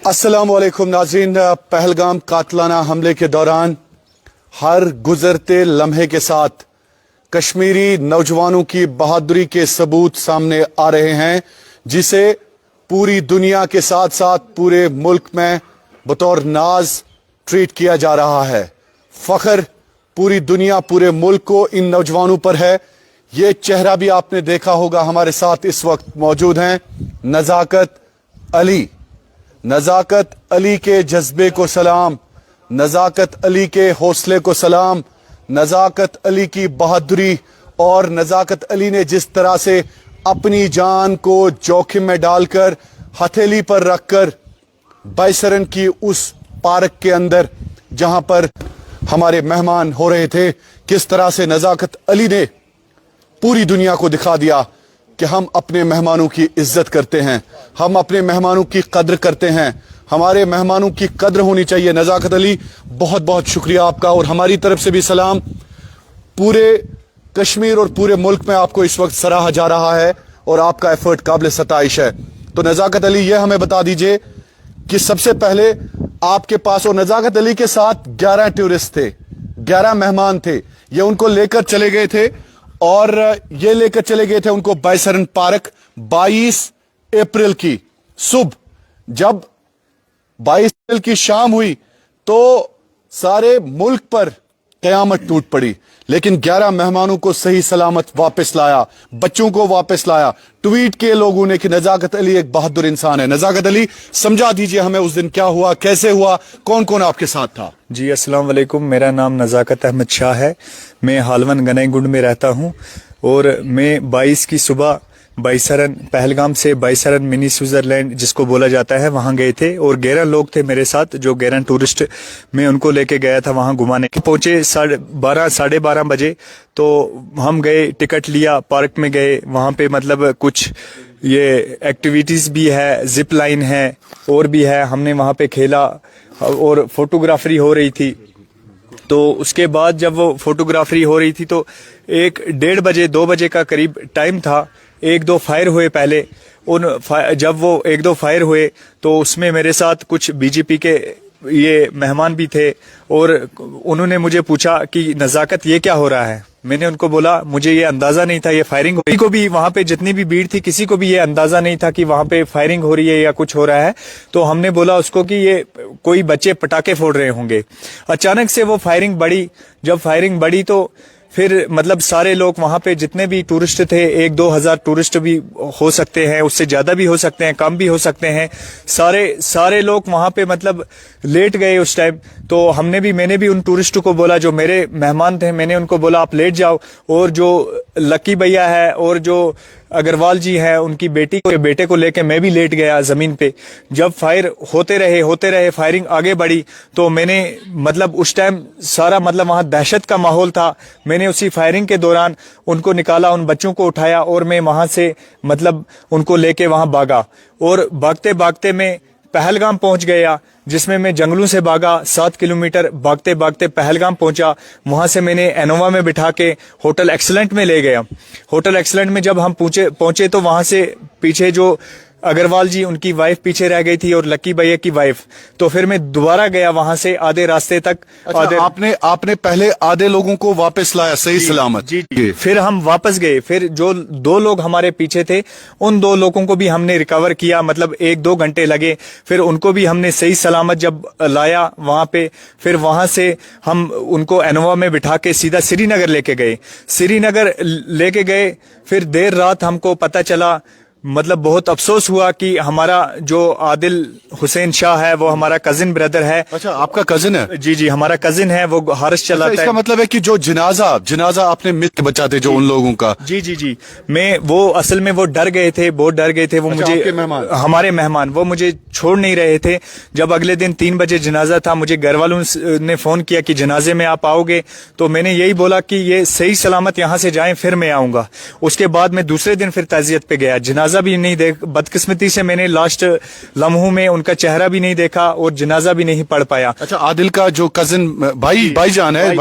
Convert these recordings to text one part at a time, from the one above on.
अस्सलाम वालेकुम नाज़रीन। पहलगाम कातलाना हमले के दौरान हर गुजरते लम्हे के साथ कश्मीरी नौजवानों की बहादुरी के सबूत सामने आ रहे हैं, जिसे पूरी दुनिया के साथ साथ पूरे मुल्क में बतौर नाज ट्रीट किया जा रहा है। फख्र पूरी दुनिया, पूरे मुल्क को इन नौजवानों पर है। ये चेहरा भी आपने देखा होगा, हमारे साथ इस वक्त मौजूद हैं नज़ाकत अली। नज़ाकत अली के जज्बे को सलाम, नज़ाकत अली के हौसले को सलाम, नज़ाकत अली की बहादुरी और नज़ाकत अली ने जिस तरह से अपनी जान को जोखिम में डालकर हथेली पर रखकर बैसरन की उस पार्क के अंदर जहां पर हमारे मेहमान हो रहे थे, किस तरह से नज़ाकत अली ने पूरी दुनिया को दिखा दिया कि हम अपने मेहमानों की इज्जत करते हैं, हम अपने मेहमानों की कद्र करते हैं, हमारे मेहमानों की कद्र होनी चाहिए। नज़ाकत अली, बहुत बहुत शुक्रिया आपका, और हमारी तरफ से भी सलाम। पूरे कश्मीर और पूरे मुल्क में आपको इस वक्त सराहा जा रहा है और आपका एफर्ट काबिल सताइश है। तो नज़ाकत अली, ये हमें बता दीजिए कि सबसे पहले आपके पास, और नज़ाकत अली के साथ 11 टूरिस्ट थे, 11 मेहमान थे, ये उनको लेकर चले गए थे और ये लेकर चले गए थे उनको बैसरन पार्क 22 अप्रैल की सुबह। जब 22 अप्रैल की शाम हुई तो सारे मुल्क पर कयामत टूट पड़ी, लेकिन 11 मेहमानों को सही सलामत वापस लाया, बच्चों को वापस लाया। ट्वीट किए लोगों ने कि नज़ाकत अली एक बहादुर इंसान है। नज़ाकत अली, समझा दीजिए हमें उस दिन क्या हुआ, कैसे हुआ, कौन कौन आपके साथ था? जी अस्सलाम वालेकुम, मेरा नाम नज़ाकत अहमद शाह है। मैं हालवन गनई गुंड में रहता हूँ और मैं 22 की सुबह बैसरन, पहलगाम से बैसरन मिनी स्विट्जरलैंड जिसको बोला जाता है, वहाँ गए थे और 11 लोग थे मेरे साथ, जो 11 टूरिस्ट, मैं उनको लेके गया था वहाँ घुमाने। पहुँचे 12:30 बजे, तो हम गए, टिकट लिया, पार्क में गए। वहाँ पे मतलब कुछ ये एक्टिविटीज़ भी है, जिप लाइन है और भी है, हमने वहाँ पे खेला और फोटोग्राफरी हो रही थी। तो उसके बाद जब वो फोटोग्राफरी हो रही थी तो 1-1:30 बजे 2 बजे का करीब टाइम था। 1-2 फायर हुए पहले। जब वो 1-2 फायर हुए तो उसमें मेरे साथ कुछ बीजेपी के ये मेहमान भी थे और उन्होंने मुझे पूछा कि नज़ाकत ये क्या हो रहा है। मैंने उनको बोला मुझे ये अंदाजा नहीं था ये फायरिंग हो रही। किसी को भी वहाँ पे जितनी भी भीड़ थी, किसी को भी ये अंदाजा नहीं था कि वहाँ पे फायरिंग हो रही है या कुछ हो रहा है। तो हमने बोला उसको कि ये कोई बच्चे पटाखे फोड़ रहे होंगे। अचानक से वो फायरिंग बढ़ी। जब फायरिंग बढ़ी तो फिर मतलब सारे लोग वहाँ पे जितने भी टूरिस्ट थे, 1-2 हज़ार टूरिस्ट भी हो सकते हैं, उससे ज्यादा भी हो सकते हैं, कम भी हो सकते हैं, सारे लोग वहाँ पे मतलब लेट गए उस टाइम। तो मैंने भी उन टूरिस्टों को बोला, जो मेरे मेहमान थे, मैंने उनको बोला आप लेट जाओ। और जो लकी भैया है और जो अग्रवाल जी हैं, उनकी बेटे को लेके मैं भी लेट गया जमीन पे। जब फायर होते रहे, फायरिंग आगे बढ़ी, तो मैंने मतलब उस टाइम सारा मतलब वहाँ दहशत का माहौल था। मैंने उसी फायरिंग के दौरान उनको निकाला, उन बच्चों को उठाया और मैं वहाँ से मतलब उनको लेके वहाँ भागा। और भागते भागते मैं पहलगाम पहुंच गया, जिसमें मैं जंगलों से भागा। 7 किलोमीटर भागते भागते पहलगाम पहुंचा। वहां से मैंने एनोवा में बिठा के होटल एक्सीलेंट में ले गया। होटल एक्सीलेंट में जब हम पहुंचे तो वहां से पीछे जो अग्रवाल जी, उनकी वाइफ पीछे रह गई थी और लकी भैया की वाइफ। तो फिर मैं दोबारा गया वहां से आधे रास्ते तक। अच्छा, आपने पहले आधे लोगों को वापस लाया सही सलामत? जी। फिर हम वापस गए। फिर जो 2 लोग हमारे पीछे थे, उन 2 लोगों को भी हमने रिकवर किया, मतलब 1-2 घंटे लगे। फिर उनको भी हमने सही सलामत जब लाया वहां पे, फिर वहां से हम उनको एनोवा में बिठा के सीधा श्रीनगर लेके गए। फिर देर रात हमको पता चला, मतलब बहुत अफसोस हुआ कि हमारा जो आदिल हुसैन शाह है वो हमारा कजिन ब्रदर है। अच्छा, आपका कजिन है? जी, हमारा कजिन है, वो हारिस चलाता है। इसका मतलब है कि जो जनाजा आपने मिल के बचाते जो उन लोगों का। जी। वो असल में वो डर गए थे, बहुत डर गए थे वो। मुझे हमारे मेहमान वो मुझे छोड़ नहीं रहे थे। जब अगले दिन 3 बजे जनाजा था, मुझे घर वालों ने फोन किया कि जनाजे में आप आओगे, तो मैंने यही बोला कि ये सही सलामत यहाँ से जाएं फिर मैं आऊंगा। उसके बाद मैं दूसरे दिन फिर ताजियत पे गया। जनाजा भी नहीं बदकिस्मती से मैंने लास्ट लम्हों में उनका चेहरा भी नहीं देखा और जनाजा भी नहीं पढ़ पाया। अच्छा, आदिल का जो कजिन भाईजान है,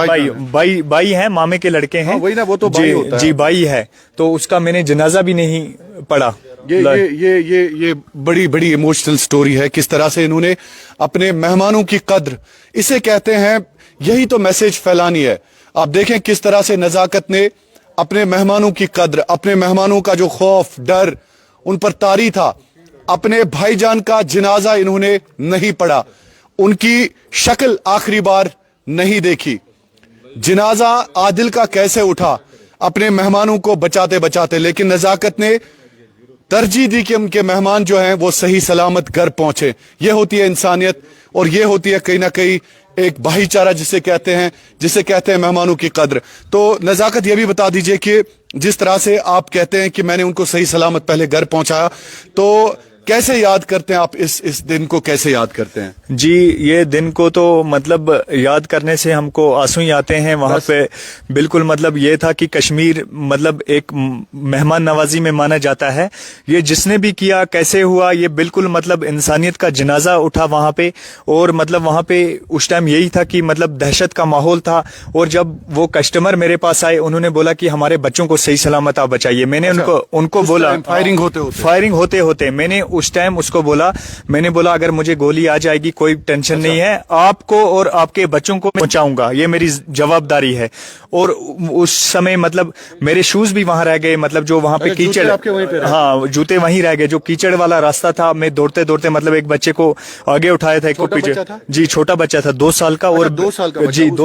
भाई है, मामे के लड़के हैं। वही ना, वो तो भाई होता है। जी, भाई है, तो उसका मैंने जनाजा भी नहीं पढ़ा। یہ بڑی بڑی ایموشنل سٹوری ہے, کس طرح سے انہوں نے اپنے مہمانوں کی قدر, اسے کہتے ہیں, یہی تو میسج پھیلانی ہے. آپ دیکھیں کس طرح سے نزاکت نے اپنے مہمانوں کی قدر, اپنے مہمانوں کا جو خوف ڈر ان پر طاری تھا, اپنے بھائی جان کا جنازہ انہوں نے نہیں پڑھا, ان کی شکل آخری بار نہیں دیکھی. جنازہ عادل کا کیسے اٹھا اپنے مہمانوں کو بچاتے بچاتے, لیکن نزاکت نے ترجیح دی کہ ان کے مہمان جو ہیں وہ صحیح سلامت گھر پہنچے. یہ ہوتی ہے انسانیت, اور یہ ہوتی ہے کہیں نہ کہیں ایک بھائی چارہ جسے کہتے ہیں مہمانوں کی قدر. تو نزاکت یہ بھی بتا دیجئے کہ جس طرح سے آپ کہتے ہیں کہ میں نے ان کو صحیح سلامت پہلے گھر پہنچایا, تو کیسے یاد کرتے ہیں آپ اس دن کو, کیسے یاد کرتے ہیں؟ جی یہ دن کو تو مطلب یاد کرنے سے ہم کو آنسو ہی آتے ہیں. وہاں پہ بالکل مطلب یہ تھا کہ کشمیر مطلب ایک مہمان نوازی میں مانا جاتا ہے. یہ جس نے بھی کیا کیسے ہوا, یہ بالکل مطلب انسانیت کا جنازہ اٹھا وہاں پہ. اور مطلب وہاں پہ اس ٹائم یہی تھا کہ مطلب دہشت کا ماحول تھا. اور جب وہ کسٹمر میرے پاس آئے, انہوں نے بولا کہ ہمارے بچوں کو صحیح سلامت آپ بچائیے. میں نے ان کو بولا, فائرنگ ہوتے میں نے اس ٹائم اس کو بولا, میں نے بولا اگر مجھے گولی آ جائے گی کوئی ٹینشن نہیں ہے, آپ کو اور آپ کے بچوں کو پہنچاؤں گا, یہ میری جواب داری ہے. اور اس سمے مطلب میرے شوز بھی وہاں رہ گئے, مطلب جو وہاں پہ کیچڑ, ہاں جوتے وہیں رہ گئے, جو کیچڑ والا راستہ تھا. میں دوڑتے دوڑتے مطلب ایک بچے کو آگے اٹھایا تھا, ایک کو پیچھے. جی چھوٹا بچہ تھا 2 سال کا. اور 2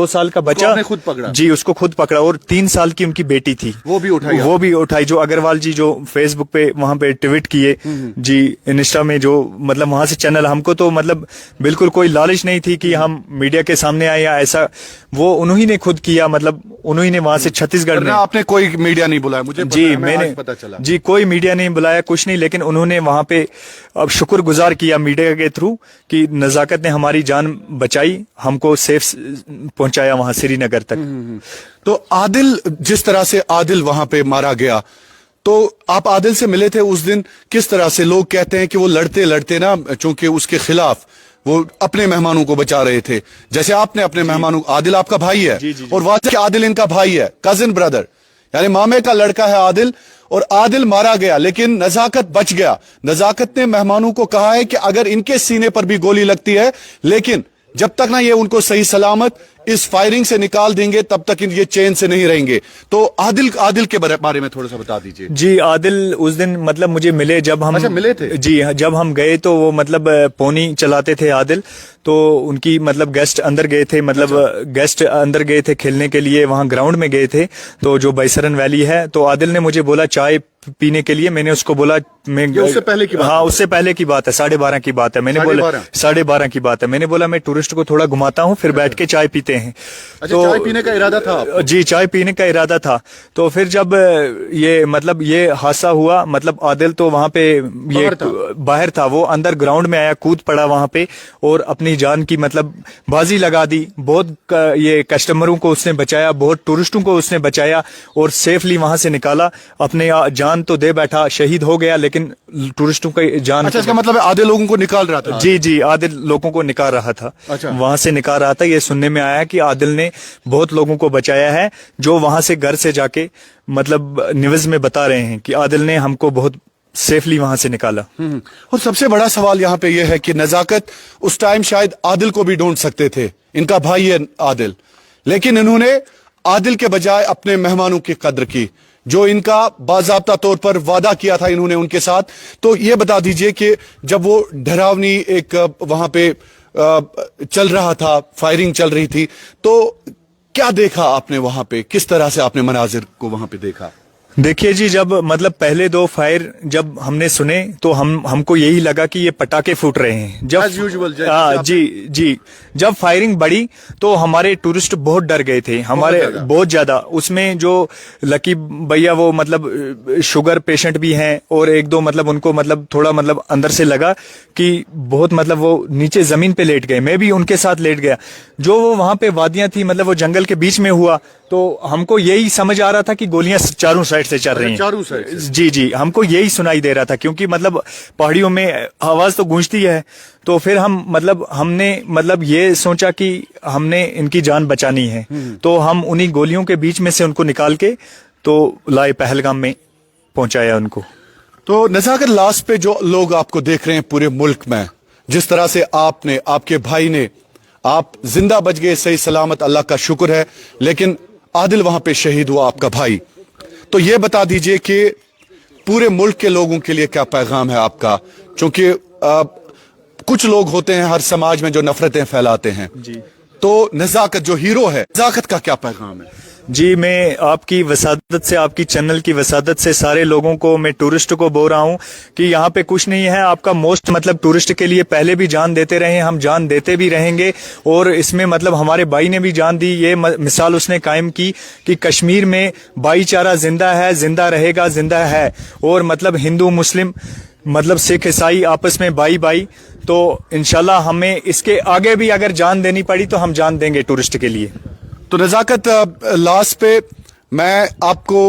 سال کا بچہ خود پکڑا, جی اس کو خود پکڑا. اور 3 سال کی ان کی بیٹی تھی, وہ بھی اٹھائی. جو اگروال جی جو فیس بک پہ وہاں پہ ٹویٹ کیے, جی انسٹا میں جو مطلب وہاں سے چینل, ہم کو تو مطلب بالکل کوئی لالچ نہیں تھی کہ ہم میڈیا کے سامنے آئے یا ایسا, وہ انہوں نے خود کیا. مطلب انہوں نے وہاں سے چھتیس گڑھ میں, آپ نے کوئی میڈیا نہیں بلایا مجھے, جی میں نے پتا چلا, جی کوئی میڈیا نہیں بلایا, کچھ نہیں, لیکن انہوں نے وہاں پہ اب شکر گزار کیا میڈیا کے تھرو کہ نزاکت نے ہماری جان بچائی, ہم کو سیف پہنچایا وہاں سری نگر تک. تو عادل, جس طرح سے عادل وہاں پہ مارا گیا, تو آپ عادل سے ملے تھے اس دن, کس طرح سے لوگ کہتے ہیں کہ وہ لڑتے نا, چونکہ اس کے خلاف وہ اپنے مہمانوں کو بچا رہے تھے, جیسے آپ نے اپنے مہمانوں, عادل آپ کا بھائی ہے, اور واضح کہ عادل ان کا بھائی ہے, کزن بردر, یعنی مامے کا لڑکا ہے عادل, اور عادل مارا گیا لیکن نزاکت بچ گیا. نزاکت نے مہمانوں کو کہا ہے کہ اگر ان کے سینے پر بھی گولی لگتی ہے, لیکن جب تک نہ یہ ان کو صحیح سلامت اس فائرنگ سے نکال دیں گے تب تک یہ چین سے نہیں رہیں گے. تو عادل کے بارے میں تھوڑا سا بتا دیجئے. جی عادل اس دن مطلب مجھے ملے, جب ہم ملے تھے, جی جب ہم گئے تو وہ مطلب پونی چلاتے تھے عادل, تو ان کی مطلب گیسٹ اندر گئے تھے, مطلب گیسٹ اندر گئے تھے کھیلنے کے لیے, وہاں گراؤنڈ میں گئے تھے, تو جو بیسرن ویلی ہے, تو عادل نے مجھے بولا چائے پینے کے لیے. میں نے اس کو بولا, میں اس سے پہلے کی بات, ہاں اس سے پہلے کی بات ہے, 12:30 کی بات ہے. میں نے بولا 12:30 کی بات ہے, میں نے بولا میں ٹورسٹ کو تھوڑا گھماتا ہوں, پھر بیٹھ کے چائے پیتے ہیں. تو چائے پینے کا ارادہ تھا, جی چائے پینے کا ارادہ تھا. تو پھر جب یہ مطلب یہ حادثہ ہوا, مطلب عادل تو وہاں پہ یہ باہر تھا, وہ اندر گراؤنڈ میں آیا, کود پڑا وہاں پہ, اور اپنی جان کی مطلب بازی لگا دی. بہت یہ کسٹمروں کو اس نے بچایا, بہت ٹورسٹوں کو اس نے بچایا, اور سیفلی وہاں سے نکالا. اپنے جان تو دے بیٹھا, شہید ہو گیا, لیکن ٹورسٹوں کا جان. اچھا, اس کا مطلب آدھے لوگوں کو نکال رہا تھا. جی آدھے لوگوں کو نکال رہا تھا, وہاں سے نکال رہا تھا. یہ سننے میں آیا کہ عادل نے بہت لوگوں کو بچایا ہے, جو وہاں سے گھر سے جا کے مطلب نیوز میں بتا رہے ہیں کہ عادل نے ہم کو بہت سیفلی وہاں سے نکالا. اور سب سے بڑا سوال یہاں پہ یہ ہے کہ نزاکت اس ٹائم شاید عادل کو بھی ڈھونڈ سکتے تھے, ان کا بھائی ہے عادل, لیکن انہوں نے عادل کے بجائے اپنے مہمانوں کی قدر کی, جو ان کا باضابطہ طور پر وعدہ کیا تھا انہوں نے ان کے ساتھ. تو یہ بتا دیجئے کہ جب وہ ڈراونی ایک وہاں پہ چل رہا تھا, فائرنگ چل رہی تھی, تو کیا دیکھا آپ نے وہاں پہ, کس طرح سے آپ نے مناظر کو وہاں پہ دیکھا؟ دیکھیے جی, جب مطلب پہلے 2 فائر جب ہم نے سنے تو ہم کو یہی لگا کہ یہ پٹاخے پھوٹ رہے ہیں. جب جی جب فائرنگ بڑھی تو ہمارے ٹورسٹ بہت ڈر گئے تھے, ہمارے بہت زیادہ. اس میں جو لکی بھیا وہ مطلب شوگر پیشنٹ بھی ہیں, اور 1-2 مطلب ان کو مطلب تھوڑا مطلب اندر سے لگا کہ بہت مطلب وہ نیچے زمین پہ لیٹ گئے. میں بھی ان کے ساتھ لیٹ گیا. جو وہ وہاں پہ وادیاں تھی, مطلب وہ جنگل کے بیچ میں ہوا, تو ہم کو یہی سمجھ آ رہا تھا کہ گولیاں چاروں سائڈ سے چل رہی ہیں. جی ہم کو یہی سنائی دے رہا تھا, کیونکہ مطلب پہاڑیوں میں آواز تو گونجتی ہے. تو پھر ہم نے مطلب یہ سوچا کہ ہم نے ان کی جان بچانی ہے, تو ہم انہی گولیوں کے بیچ میں سے ان کو نکال کے تو لائے پہلگام میں پہنچایا ان کو. तो नजाकत, लास्ट पे जो लोग आपको देख रहे हैं पूरे मुल्क में, जिस तरह से आपने, आपके भाई ने, आप जिंदा बच गए सही सलामत, अल्लाह का शुक्र है, लेकिन आदिल वहां पे शहीद हुआ आपका भाई। तो ये बता दीजिए कि पूरे मुल्क के लोगों के लिए क्या पैगाम है आपका, क्योंकि कुछ लोग होते हैं हर समाज में जो नफरतें फैलाते हैं जी। तो नजाकत जो हीरो है, नजाकत का क्या पैगाम है? जी, मैं आपकी वसादत से, आपकी चैनल की वसादत से सारे लोगों को, मैं टूरिस्ट को बोल रहा हूँ कि यहाँ पे कुछ नहीं है। आपका मोस्ट मतलब टूरिस्ट के लिए पहले भी जान देते रहे, हम जान देते भी रहेंगे। और इसमें मतलब हमारे भाई ने भी जान दी, ये मिसाल उसने कायम की कि कश्मीर में भाईचारा जिंदा है, जिंदा रहेगा, जिंदा है। और मतलब हिंदू मुस्लिम, मतलब सिख ईसाई आपस में भाई भाई। तो इंशाल्लाह हमें इसके आगे भी अगर जान देनी पड़ी तो हम जान देंगे टूरिस्ट के लिए। तो नजाकत, लास्ट पे मैं आपको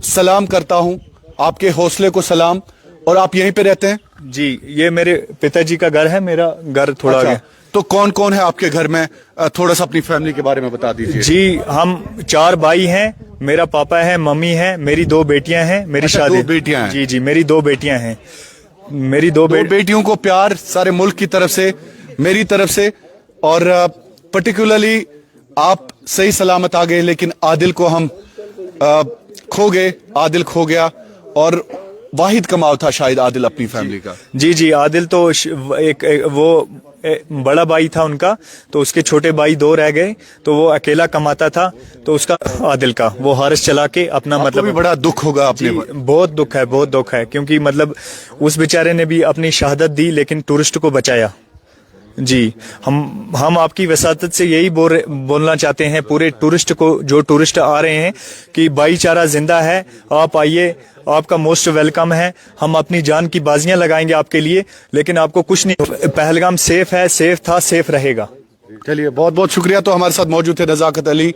सलाम करता हूं, आपके हौसले को सलाम। और आप यहीं पे रहते हैं? जी, ये मेरे पिताजी का घर है, मेरा घर थोड़ा आगे। तो कौन कौन है आपके घर में? थोड़ा सा अपनी फैमिली के बारे में बता दीजिए। जी, हम 4 भाई हैं, मेरा पापा है, मम्मी है, मेरी 2 बेटियां हैं, मेरी अच्छा, शादी। 2 बेटियां हैं? जी जी, मेरी 2 बेटियां हैं, मेरी 2 बेटियों को प्यार सारे मुल्क की तरफ से, मेरी तरफ से। और पर्टिकुलरली आप सही सलामत आ गए, लेकिन आदिल को हम खो गए, आदिल खो गया। और वाहिद कमाल था शायद आदिल अपनी फैमिली का। जी जी, आदिल तो बड़ा भाई था उनका, तो उसके छोटे भाई 2 रह गए, तो वो अकेला कमाता था। तो उसका आदिल का वो हारिस चला के अपना मतलब भी बड़ा दुख होगा अपने। बहुत दुख है, बहुत दुख है, क्योंकि मतलब उस बेचारे ने भी अपनी शहादत दी लेकिन टूरिस्ट को बचाया। जी, हम आपकी वसादत से यही बोलना चाहते हैं पूरे टूरिस्ट को, जो टूरिस्ट आ रहे हैं, कि भाईचारा जिंदा है, आप आइए, आपका मोस्ट वेलकम है। हम अपनी जान की बाजियां लगाएंगे आपके लिए, लेकिन आपको कुछ नहीं, पहलगाम सेफ है, सेफ था, सेफ रहेगा। चलिए, बहुत बहुत शुक्रिया। तो हमारे साथ मौजूद थे नजाकत अली।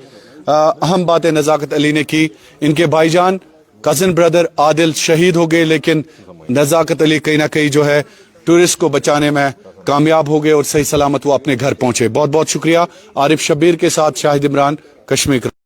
अहम बातें नजाकत अली ने की। इनके भाईजान, कजिन ब्रदर आदिल शहीद हो गए, लेकिन नजाकत अली कहीं ना कहीं जो है टूरिस्ट को बचाने में कामयाब हो गए और सही सलामत वो अपने घर पहुंचे। बहुत बहुत शुक्रिया। आरिफ शब्बीर के साथ शाहिद इमरान, कश्मीर।